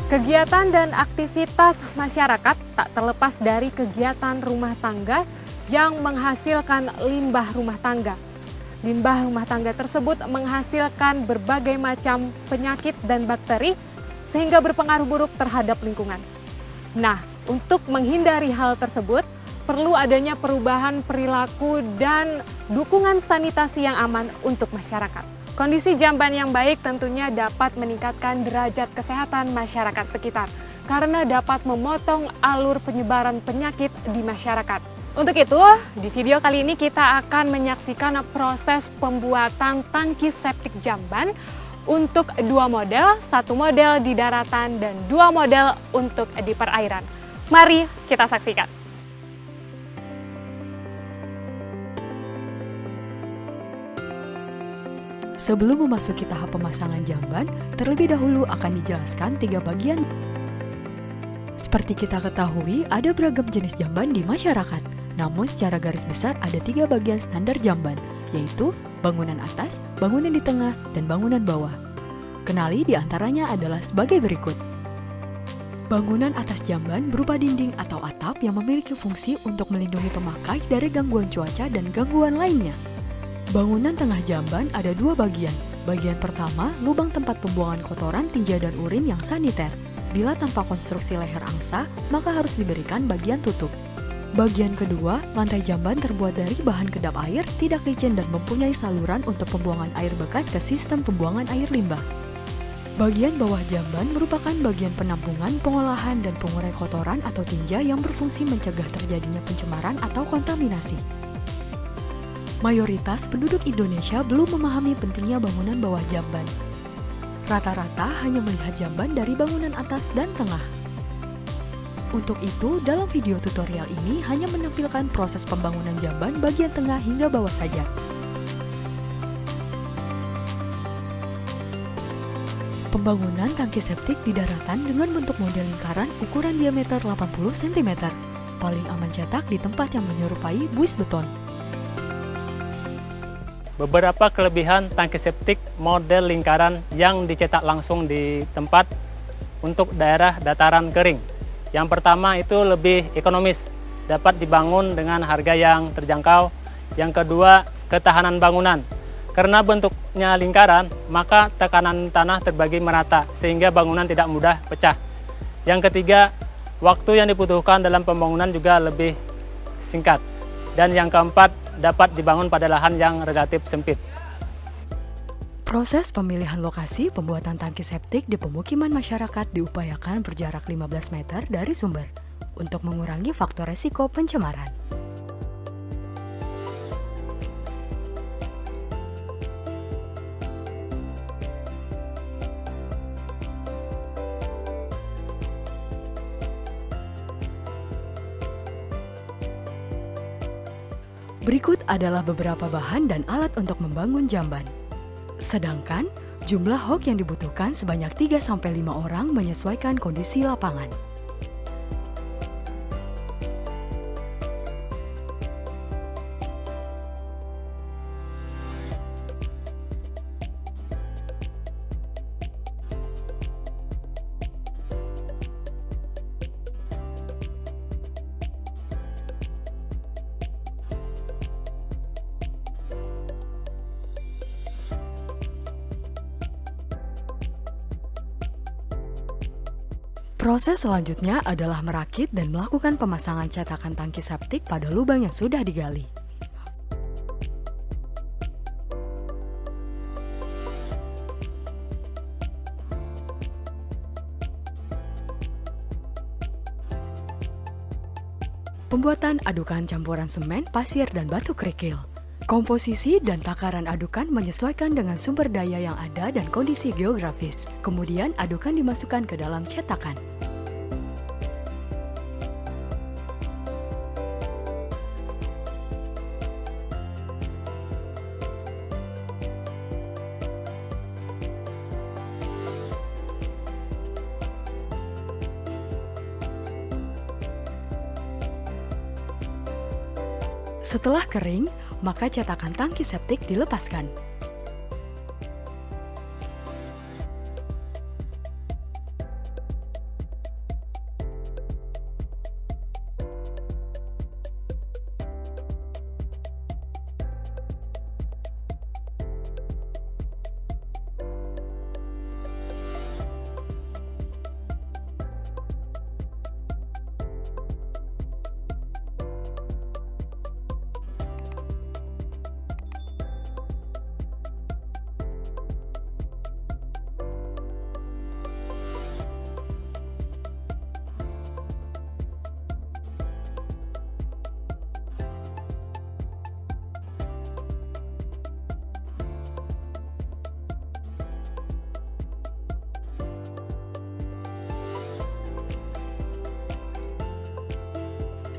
Kegiatan dan aktivitas masyarakat tak terlepas dari kegiatan rumah tangga yang menghasilkan limbah rumah tangga. Limbah rumah tangga tersebut menghasilkan berbagai macam penyakit dan bakteri sehingga berpengaruh buruk terhadap lingkungan. Nah, untuk menghindari hal tersebut, perlu adanya perubahan perilaku dan dukungan sanitasi yang aman untuk masyarakat. Kondisi jamban yang baik tentunya dapat meningkatkan derajat kesehatan masyarakat sekitar karena dapat memotong alur penyebaran penyakit di masyarakat. Untuk itu, di video kali ini kita akan menyaksikan proses pembuatan tangki septik jamban untuk dua model, satu model di daratan dan dua model untuk di perairan. Mari kita saksikan. Sebelum memasuki tahap pemasangan jamban, terlebih dahulu akan dijelaskan 3 bagian. Seperti kita ketahui, ada beragam jenis jamban di masyarakat. Namun secara garis besar ada 3 bagian standar jamban, yaitu bangunan atas, bangunan di tengah, dan bangunan bawah. Kenali di antaranya adalah sebagai berikut. Bangunan atas jamban berupa dinding atau atap yang memiliki fungsi untuk melindungi pemakai dari gangguan cuaca dan gangguan lainnya. Bangunan tengah jamban ada 2 bagian. Bagian pertama, lubang tempat pembuangan kotoran, tinja, dan urin yang saniter. Bila tanpa konstruksi leher angsa, maka harus diberikan bagian tutup. Bagian kedua, lantai jamban terbuat dari bahan kedap air, tidak licin dan mempunyai saluran untuk pembuangan air bekas ke sistem pembuangan air limbah. Bagian bawah jamban merupakan bagian penampungan, pengolahan, dan pengurai kotoran atau tinja yang berfungsi mencegah terjadinya pencemaran atau kontaminasi. Mayoritas penduduk Indonesia belum memahami pentingnya bangunan bawah jamban. Rata-rata hanya melihat jamban dari bangunan atas dan tengah. Untuk itu, dalam video tutorial ini hanya menampilkan proses pembangunan jamban bagian tengah hingga bawah saja. Pembangunan tangki septik di daratan dengan bentuk model lingkaran ukuran diameter 80 cm. Paling aman cetak di tempat yang menyerupai buis beton. Beberapa kelebihan tangki septik model lingkaran yang dicetak langsung di tempat untuk daerah dataran kering. Yang pertama itu lebih ekonomis, dapat dibangun dengan harga yang terjangkau. Yang kedua, ketahanan bangunan. Karena bentuknya lingkaran, maka tekanan tanah terbagi merata sehingga bangunan tidak mudah pecah. Yang ketiga, waktu yang dibutuhkan dalam pembangunan juga lebih singkat. Dan yang keempat, dapat dibangun pada lahan yang relatif sempit. Proses pemilihan lokasi pembuatan tangki septik di pemukiman masyarakat diupayakan berjarak 15 meter dari sumber untuk mengurangi faktor resiko pencemaran. Berikut adalah beberapa bahan dan alat untuk membangun jamban. Sedangkan, jumlah hok yang dibutuhkan sebanyak 3-5 orang menyesuaikan kondisi lapangan. Proses selanjutnya adalah merakit dan melakukan pemasangan cetakan tangki septik pada lubang yang sudah digali. Pembuatan adukan campuran semen, pasir, dan batu kerikil. Komposisi dan takaran adukan menyesuaikan dengan sumber daya yang ada dan kondisi geografis. Kemudian adukan dimasukkan ke dalam cetakan. Setelah kering, maka cetakan tangki septik dilepaskan.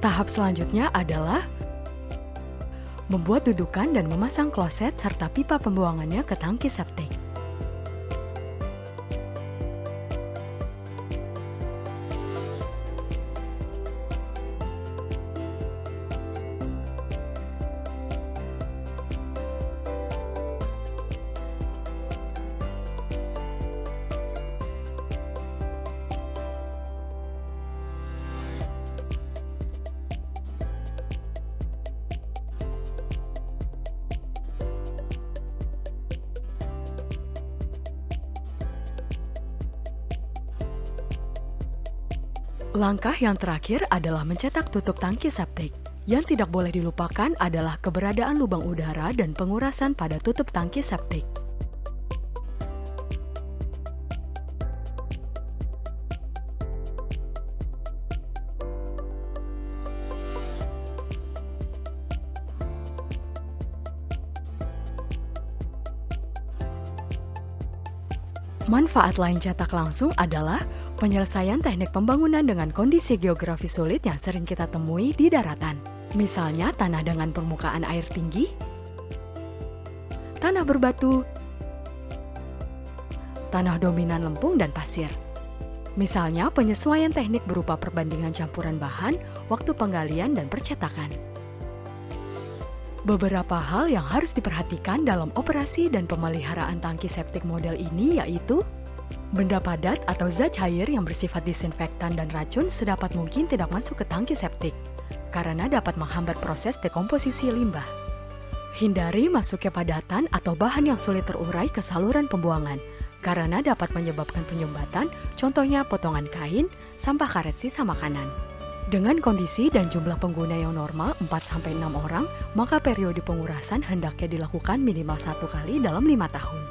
Tahap selanjutnya adalah membuat dudukan dan memasang kloset serta pipa pembuangannya ke tangki septik. Langkah yang terakhir adalah mencetak tutup tangki septik. Yang tidak boleh dilupakan adalah keberadaan lubang udara dan pengurasan pada tutup tangki septik. Manfaat lain cetak langsung adalah penyelesaian teknik pembangunan dengan kondisi geografi sulit yang sering kita temui di daratan. Misalnya tanah dengan permukaan air tinggi, tanah berbatu, tanah dominan lempung dan pasir. Misalnya penyesuaian teknik berupa perbandingan campuran bahan, waktu penggalian dan percetakan. Beberapa hal yang harus diperhatikan dalam operasi dan pemeliharaan tangki septik model ini yaitu benda padat atau zat cair yang bersifat disinfektan dan racun sedapat mungkin tidak masuk ke tangki septik karena dapat menghambat proses dekomposisi limbah. Hindari masuknya padatan atau bahan yang sulit terurai ke saluran pembuangan karena dapat menyebabkan penyumbatan, contohnya potongan kain, sampah karet sisa makanan. Dengan kondisi dan jumlah pengguna yang normal 4-6 orang, maka periode pengurasan hendaknya dilakukan minimal 1 kali dalam 5 tahun.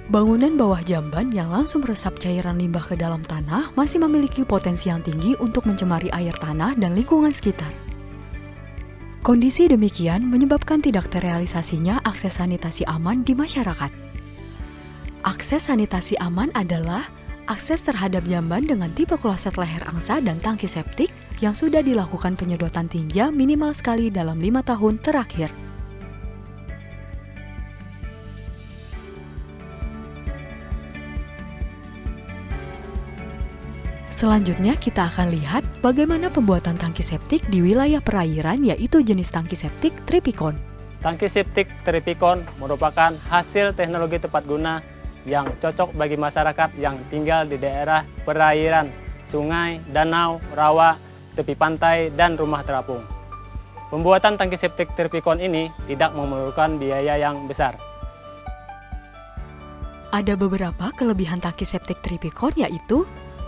Bangunan bawah jamban yang langsung meresap cairan limbah ke dalam tanah masih memiliki potensi yang tinggi untuk mencemari air tanah dan lingkungan sekitar. Kondisi demikian menyebabkan tidak terrealisasinya akses sanitasi aman di masyarakat. Akses sanitasi aman adalah akses terhadap jamban dengan tipe kloset leher angsa dan tangki septik yang sudah dilakukan penyedotan tinja minimal sekali dalam 5 tahun terakhir. Selanjutnya kita akan lihat bagaimana pembuatan tangki septik di wilayah perairan yaitu jenis tangki septik Tripicon. Tangki septik Tripicon merupakan hasil teknologi tepat guna yang cocok bagi masyarakat yang tinggal di daerah perairan, sungai, danau, rawa, tepi pantai, dan rumah terapung. Pembuatan tangki septik Tripicon ini tidak memerlukan biaya yang besar. Ada beberapa kelebihan tangki septik Tripicon yaitu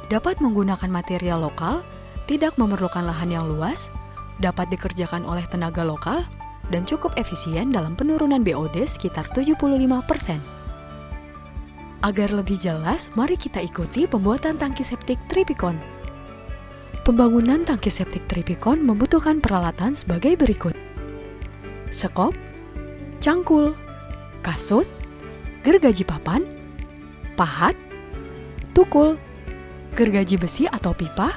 dapat menggunakan material lokal, tidak memerlukan lahan yang luas, dapat dikerjakan oleh tenaga lokal, dan cukup efisien dalam penurunan BOD sekitar 75%. Agar lebih jelas, mari kita ikuti pembuatan tangki septik Tripicon. Pembangunan tangki septik Tripicon membutuhkan peralatan sebagai berikut: sekop, cangkul, kasut, gergaji papan, pahat, tukul, gergaji besi atau pipa,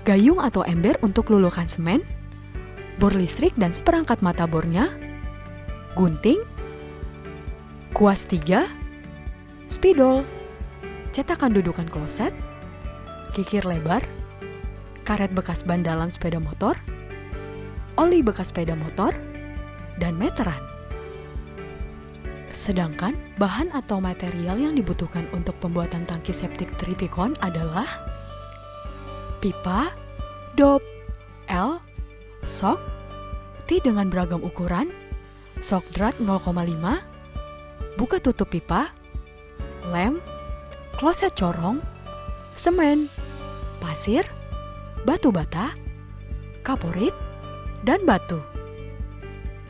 gayung atau ember untuk lulukan semen, bor listrik dan seperangkat mata bornya, gunting, kuas 3, spidol, cetakan dudukan kloset, kikir lebar, karet bekas ban dalam sepeda motor, oli bekas sepeda motor, dan meteran. Sedangkan bahan atau material yang dibutuhkan untuk pembuatan tangki septik Tripicon adalah pipa, dop, L, sok, T dengan beragam ukuran, sok drat 0,5, buka tutup pipa, lem, kloset corong, semen, pasir, batu bata, kaporit, dan batu.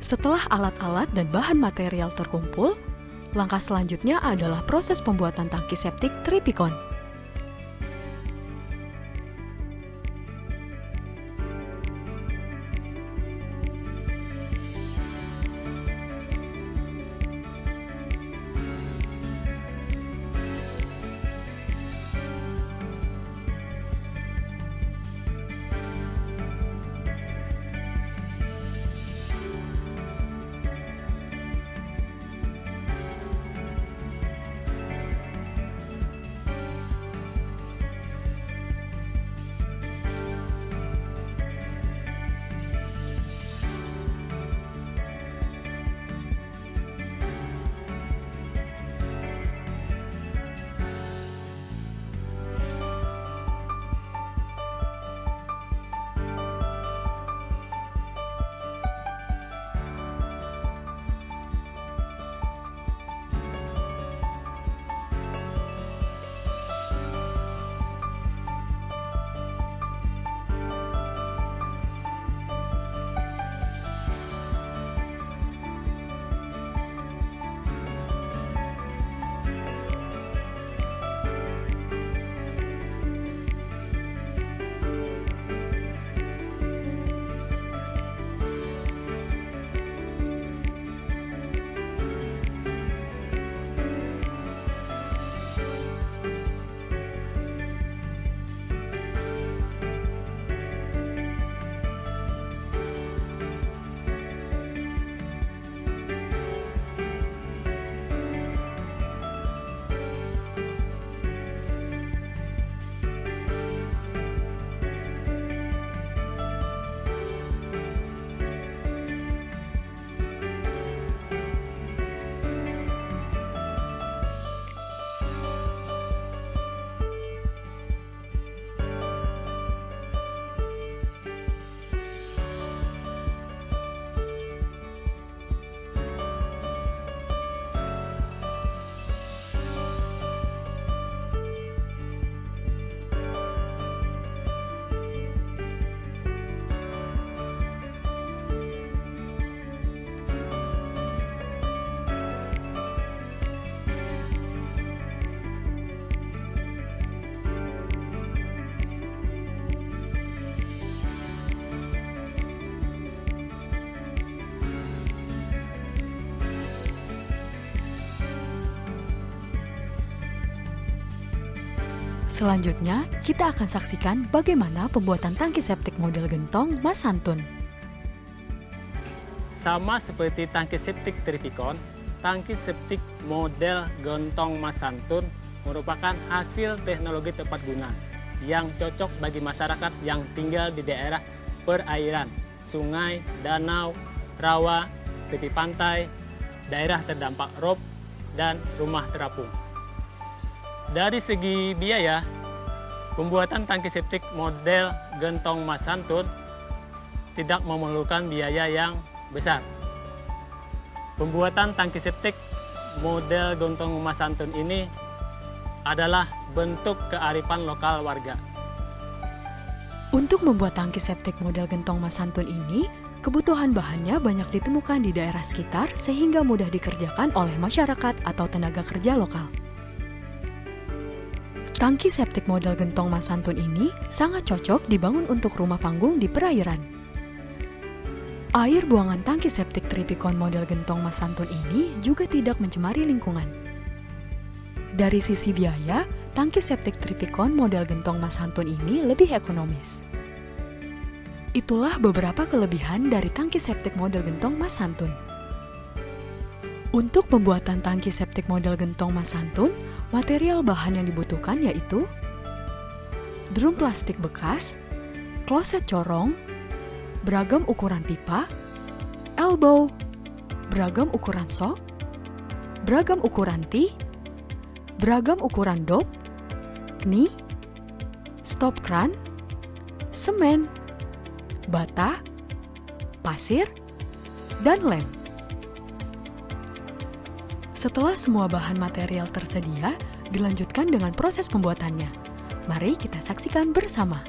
Setelah alat-alat dan bahan material terkumpul, langkah selanjutnya adalah proses pembuatan tangki septik Tripicon. Selanjutnya, kita akan saksikan bagaimana pembuatan tangki septik model gentong Mas Santun. Sama seperti tangki septik Tripicon, tangki septik model gentong Mas Santun merupakan hasil teknologi tepat guna yang cocok bagi masyarakat yang tinggal di daerah perairan, sungai, danau, rawa, tepi pantai, daerah terdampak rob, dan rumah terapung. Dari segi biaya, pembuatan tangki septik model gentong Mas Santun tidak memerlukan biaya yang besar. Pembuatan tangki septik model gentong Mas Santun ini adalah bentuk kearifan lokal warga. Untuk membuat tangki septik model gentong Mas Santun ini, kebutuhan bahannya banyak ditemukan di daerah sekitar sehingga mudah dikerjakan oleh masyarakat atau tenaga kerja lokal. Tangki septik model gentong Mas Santun ini sangat cocok dibangun untuk rumah panggung di perairan. Air buangan tangki septik Tripicon model gentong Mas Santun ini juga tidak mencemari lingkungan. Dari sisi biaya, tangki septik Tripicon model gentong Mas Santun ini lebih ekonomis. Itulah beberapa kelebihan dari tangki septik model gentong Mas Santun. Untuk pembuatan tangki septik model gentong Mas Santun, material bahan yang dibutuhkan yaitu drum plastik bekas, kloset corong, beragam ukuran pipa, elbow, beragam ukuran sok, beragam ukuran T, beragam ukuran dop, kni, stop kran, semen, bata, pasir, dan lem. Setelah semua bahan material tersedia, dilanjutkan dengan proses pembuatannya. Mari kita saksikan bersama.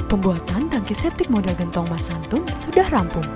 Pembuatan tangki septik model gentong Mas Santun sudah rampung.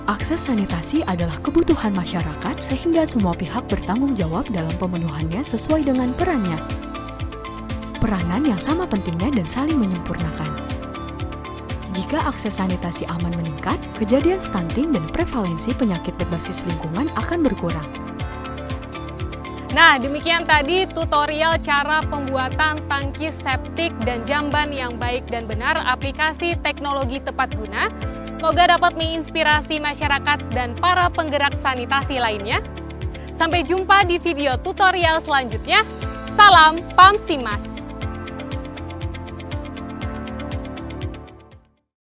Akses sanitasi adalah kebutuhan masyarakat sehingga semua pihak bertanggung jawab dalam pemenuhannya sesuai dengan perannya. Peranan yang sama pentingnya dan saling menyempurnakan. Jika akses sanitasi aman meningkat, kejadian stunting dan prevalensi penyakit berbasis lingkungan akan berkurang. Nah, demikian tadi tutorial cara pembuatan tangki septik dan jamban yang baik dan benar aplikasi teknologi tepat guna. Semoga dapat menginspirasi masyarakat dan para penggerak sanitasi lainnya. Sampai jumpa di video tutorial selanjutnya. Salam Pamsimas.